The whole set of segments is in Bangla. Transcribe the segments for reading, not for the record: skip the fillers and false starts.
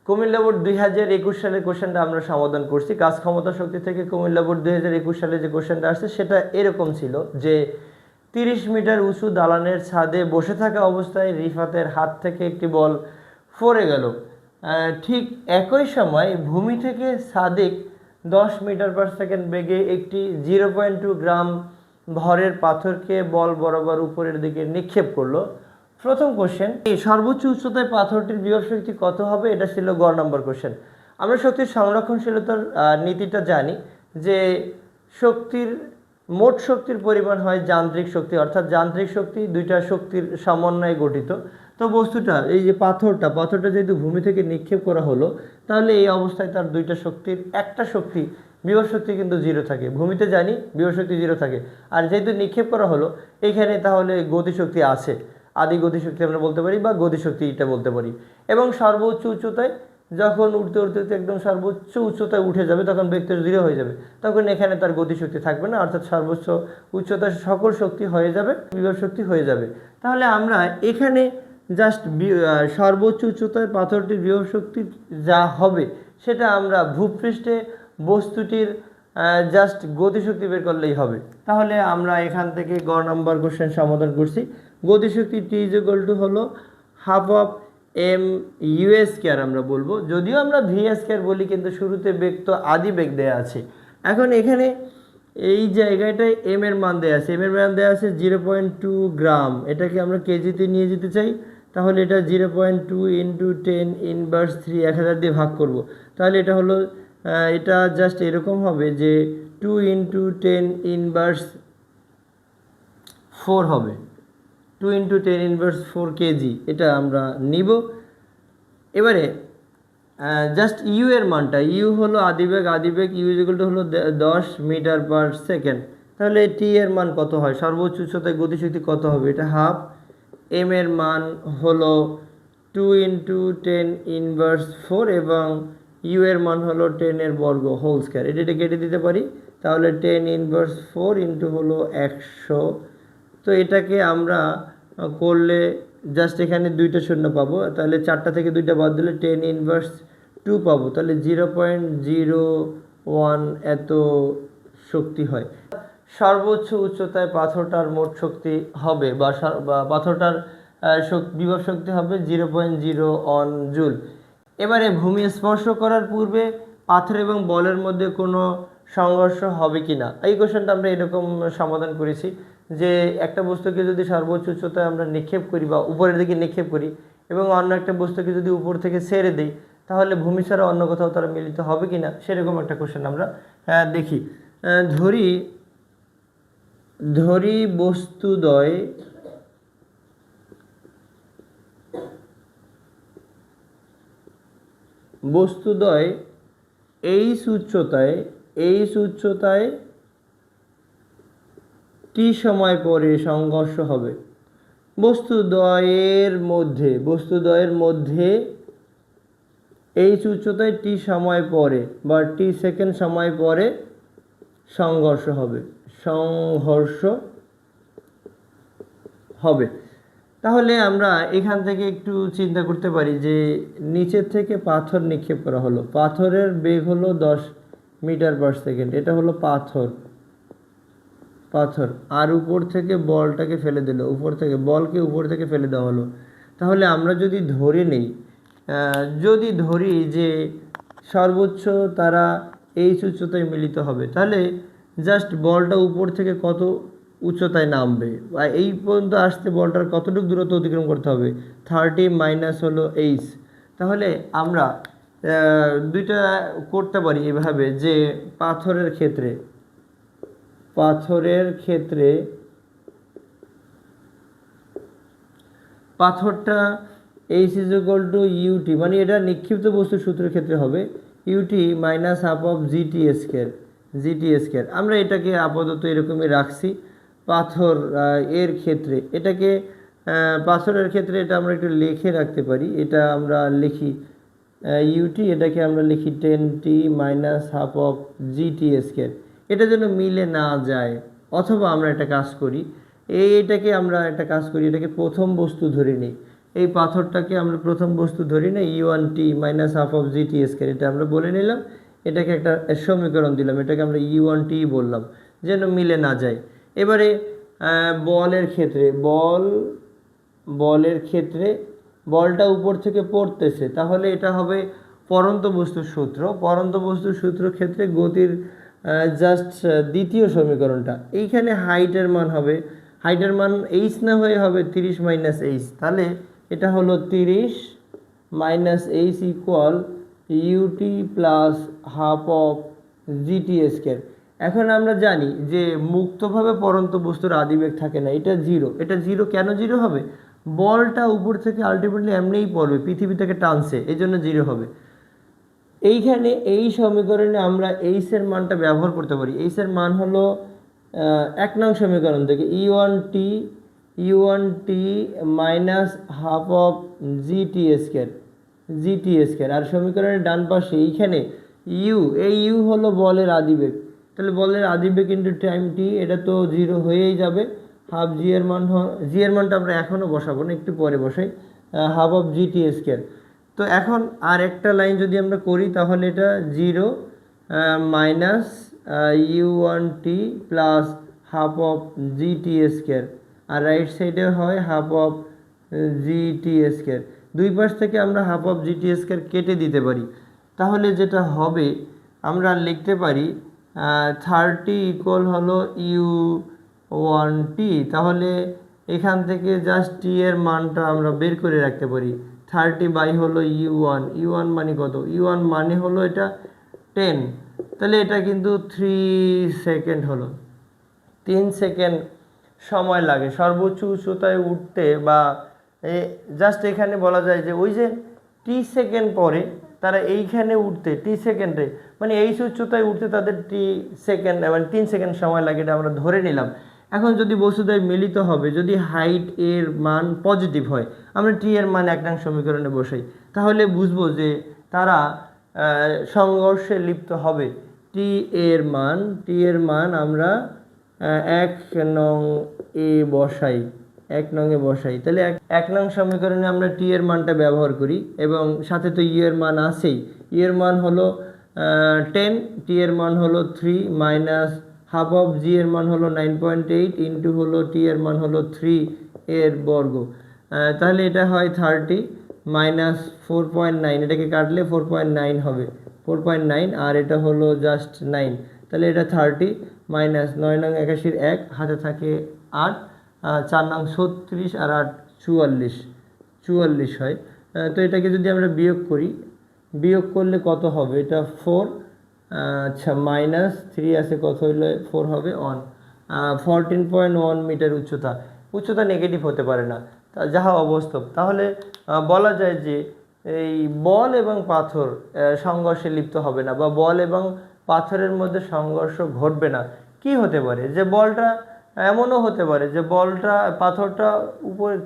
কুমিল্লা বোর্ড 2021 সালের কোশ্চেনটা আমরা সমাধান করছি। কাজ ক্ষমতা শক্তি থেকে কুমিল্লা বোর্ড 2021 সালে যে কোশ্চেনটা আসছে সেটা এরকম ছিল যে 30 মিটার উঁচু দালানের ছাদে বসে থাকা অবস্থায় রিফাতের হাত থেকে একটি বল পড়ে গেল। ঠিক একই সময় ভূমি থেকে সাদিক 10 মিটার পার সেকেন্ড বেগে একটি 0.2 গ্রাম ভরের পাথরকে বল বরাবর উপরের দিকে নিক্ষেপ করলো। প্রথম কোশ্চেন, এই সর্বোচ্চ উচ্চতায় পাথরটির বিভব শক্তি কত হবে? এটা ছিল গ নম্বর কোশ্চেন। আমরা শক্তির সংরক্ষণশীলতার নীতিটা জানি যে শক্তির মোট শক্তির পরিমাণ হয় যান্ত্রিক শক্তি, অর্থাৎ যান্ত্রিক শক্তি দুইটা শক্তির সমন্বয়ে গঠিত। তো বস্তুটা এই যে পাথরটা যেহেতু ভূমি থেকে নিক্ষেপ করা হলো, তাহলে এই অবস্থায় তার দুইটা শক্তির একটা শক্তি বিভব শক্তি কিন্তু জিরো থাকে। ভূমিতে জানি বিভব শক্তি জিরো থাকে, আর যেহেতু নিক্ষেপ করা হলো এখানে তাহলে গতিশক্তি আছে, আদি গতিশক্তি আমরা বলতে পারি বা গতিশক্তি এটা বলতে পারি। এবং সর্বোচ্চ উচ্চতায় যখন উঠতে উঠতে একদম সর্বোচ্চ উচ্চতায় উঠে যাবে তখন বেগ তো জিরো হয়ে যাবে, তখন এখানে তার গতিশক্তি থাকবে না, অর্থাৎ সর্বোচ্চ উচ্চতায় সকল শক্তি হয়ে যাবে, বিভব শক্তি হয়ে যাবে। তাহলে আমরা এখানে জাস্ট সর্বোচ্চ উচ্চতায় পাথরটির বিভব শক্তি যা হবে সেটা আমরা ভূপৃষ্ঠে বস্তুটির জাস্ট গতিশক্তি বের করলেই হবে। তাহলে আমরা এখান থেকে গ নম্বর কোশ্চেন সমাধান করছি। গতিশক্তি টি ইজ ইকুয়াল টু হলো half of m u's square আমরা বলবো, যদিও আমরা ভি স্কয়ার বলি, কিন্তু শুরুতে বেগ তো আদি বেগ দেওয়া আছে। এখন এখানে এই জায়গাটায় এম এর মান দেওয়া আছে, এম এর মান দেওয়া আছে 0.2 গ্রাম। এটাকে আমরা কেজিতে নিয়ে যেতে চাই, তাহলে এটা 0.2 ইন্টু 10 ইনভার্স 3 1000 দিয়ে ভাগ করব। তাহলে এটা হলো এটা জাস্ট এরকম হবে যে 2 ইন্টু 10 ইনভার্স 4 হবে, 2 ইন্টু 10 ইনভার্স 4 কেজি এটা আমরা নিব। এবারে জাস্ট ইউ এর মানটা, ইউ হলো আদিবেগ ইউ ইজ ইকুয়াল টু হলো 10 মিটার পার সেকেন্ড। তাহলে টি এর মান কত হয়, সর্বোচ্চ উচ্চতায় গতিশক্তি কত হবে? এটা হাফ। এম এর মান হলো 2 ইন্টু 10 ইনভার্স 4 এবং ইউ এর মান হলো 10 এর বর্গ হোল স্কয়ার। এটা কেটে দিতে পারি, তাহলে 10 ইনভার্স 4 ইন্টু হলো 100। তো এটাকে আমরা করলে জাস্ট এখানে দুইটা শূন্য পাবো, তাহলে 4টা থেকে 2টা বাদ দিলে 10 ইনভার্স 2 পাবো, তাহলে 0.01 এত শক্তি হয়। সর্বোচ্চ উচ্চতায় পাথরটার মোট শক্তি হবে বা পাথরটার বিভব শক্তি হবে 0.01 জুল। এবারে ভূমি স্পর্শ করার পূর্বে পাথর এবং বলের মধ্যে কোনো সংঘর্ষ হবে কি না, এই কোশ্চেনটা আমরা এরকম সমাধান করেছি যে একটা বস্তুকে যদি সর্বোচ্চ উচ্চতায় আমরা নিক্ষেপ করি বা উপরের দিকে নিক্ষেপ করি এবং অন্য একটা বস্তুকে যদি উপর থেকে ছেড়ে দিই, তাহলে ভূমি ছাড়া অন্য কোথাও তারা মিলিত হবে কি না, সেরকম একটা কোশ্চেন আমরা দেখি। ধরি বস্তুদ্বয় এইচ উচ্চতায় টি সময় পরে সংঘর্ষ হবে। বস্তুদ্বয়ের মধ্যে এইচ উচ্চতায় টি সময় পরে বা টি সেকেন্ড সময় পরে সংঘর্ষ হবে। তাহলে আমরা এখান থেকে একটু চিন্তা করতে পারি যে নিচের থেকে পাথর নিক্ষেপ করা হলো, পাথরের বেগ হলো 10 মিটার পার সেকেন্ড, এটা হলো পাথর, আর উপর থেকে বলটাকে ফেলে দিল, বলকে উপর থেকে ফেলে দেওয়া হলো। তাহলে আমরা যদি ধরি যে সর্বোচ্চ তারা এইচ উচ্চতায় মিলিত হবে, তাহলে জাস্ট বলটা উপর থেকে কত উচ্চতায় নামবে বা এই পর্যন্ত আসতে বলটার কতটুকু দূরত্ব অতিক্রম করতে হবে, 30 মাইনাস হলো এইচ। তাহলে আমরা দুইটা করতে পারি এভাবে যে পাথরের ক্ষেত্রে পাথরটা H is equal to ut, মানে এটা নিক্ষিপ্ত বস্তুর সূত্রের ক্ষেত্রে হবে ut minus half of GT square. আমরা এটাকে আপাতত এরকমই রাখছি। পাথরের ক্ষেত্রে এটা আমরা একটু লিখে রাখতে পারি, এটা আমরা লিখি ইউটি, এটাকে আমরা লিখি 10t minus half of GT square. এটা যেন মিলে না যায়, অথবা আমরা একটা কাজ করি, এটাকে প্রথম বস্তু ধরে নিই। এই পাথরটাকে আমরা প্রথম বস্তু ধরি না, E1t minus half of GT square, এটা আমরা বলে নিলাম, এটাকে একটা সমীকরণ দিলাম, এটাকে আমরা E1t বললাম যেন মিলে না যায়। এবারে বলের ক্ষেত্রে বলটা উপর থেকে পড়তেছে, তাহলে এটা হবে পরন্ত বস্তুর সূত্র। পরন্ত বস্তুর সূত্র ক্ষেত্রে গতির জাস্ট দ্বিতীয় সমীকরণটা, এইখানে হাইটের মান হবে, হাইটের মান এইচ না হয়ে হবে 30 মাইনাস এইচ, তাহলে এটা হলো 30 minus H equal ut plus half of GT square. এখন আমরা জানি যে মুক্তভাবে পরন্ত বস্তুর আদিবেগ থাকে না, এটা জিরো। এটা জিরো কেন জিরো হবে? বলটা উপর থেকে আলটিমেটলি এমনিই পড়বে, পৃথিবী থেকে টানছে, এই জন্য জিরো হবে। এইখানে এই সমীকরণে আমরা এইচের মানটা ব্যবহার করতে পারি। এইচের মান হলো 1 নং সমীকরণ থেকে ইউ1টি minus half of GT square. আর সমীকরণের ডান পাশে এইখানে এই ইউ হলো বলের আদিবেগ, তাহলে বলের আদিবেগ ইন্টু টাইম টি, এটা তো জিরো হয়েই যাবে। হাফ জি এর মানটা আমরা এখনও বসাবো না, একটু পরে বসাই, হাফ অফ জিটি স্কয়ার। তো এখন আর একটা লাইন যদি আমরা করি তাহলে এটা zero minus U1t plus half of GT square, আর রাইট সাইডে হয় হাফ অফ জিটি স্কয়ার। দুই পাশ থেকে আমরা হাফ অফ জিটি স্কয়ার কেটে দিতে পারি, তাহলে যেটা হবে আমরা লিখতে পারি 30 ইকুয়াল হলো U1t। তাহলে এখান থেকে জাস্ট টি এর মানটা আমরা বের করে রাখতে পারি, 30 বাই হলো U1 মানে কত? U1 মানে হলো এটা 10, তাহলে এটা কিন্তু 3 সেকেন্ড হলো। 3 সেকেন্ড সময় লাগে সর্বোচ্চ উচ্চতায় উঠতে, বা জাস্ট এখানে বলা যায় যে ওই যে টি সেকেন্ড পরে তারা এইখানে উঠতে টি সেকেন্ডে, মানে এই উচ্চতায় উঠতে তাদের টি সেকেন্ড মানে 3 সেকেন্ড সময় লাগে, এটা আমরা ধরে নিলাম। এখন যদি বস্তুদ্বয় মিলিত হবে, যদি হাইট এর মান পজিটিভ হয়, আমরা টি এর মান 1 নং সমীকরণে বসাই, তাহলে বুঝবো যে তারা সংঘর্ষে লিপ্ত হবে। টি এর মান আমরা 1 নং এ বসাই, 1 নং এ বসাই, তাহলে 1 নং সমীকরণে আমরা টি এর মানটা ব্যবহার করি, এবং সাথে তো ইউ এর মান আছেই। ইউ এর মান হলো 10, টি এর মান হলো 3 মাইনাস হাফ অফ জি এর মান হলো 9.8 ইন্টু হলো টি এর মান হলো 3 এর বর্গ, তাহলে এটা হয় 30 মাইনাস 4.9, এটাকে কাটলে 4.9 হবে, 4.9, আর এটা হলো জাস্ট 9, তাহলে এটা 30 মাইনাস 9 নং 81 1, হাতে থাকে 8, 4 নং 36 আর 8 44 হয়। তো এটাকে যদি আমরা বিয়োগ করলে কত হবে? এটা 4, আচ্ছা মাইনাস 3 আছে, কত হইলে 4 হবে 1, 14.1 মিটার উচ্চতা নেগেটিভ হতে পারে না, তা যাহা অবাস্তব। তাহলে বলা যায় যে এই বল এবং পাথর সংঘর্ষে লিপ্ত হবে না, বা বল এবং পাথরের মধ্যে সংঘর্ষ ঘটবে না। কি হতে পারে? যে বলটা এমনও হতে পারে যে পাথরটা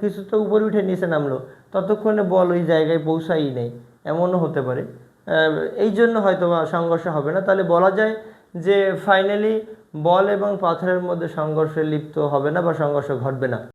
কিছুটা উপরে উঠে নিচে নামলো, ততক্ষণে বল ওই জায়গায় পৌঁছাই নেই, এমনও হতে পারে। এই জন্য হয়তো সংঘর্ষ হবে না। তাহলে বলা যায় যে ফাইনালি বল এবং পাথরের মধ্যে সংঘর্ষে লিপ্ত হবে না বা সংঘর্ষ ঘটবে না।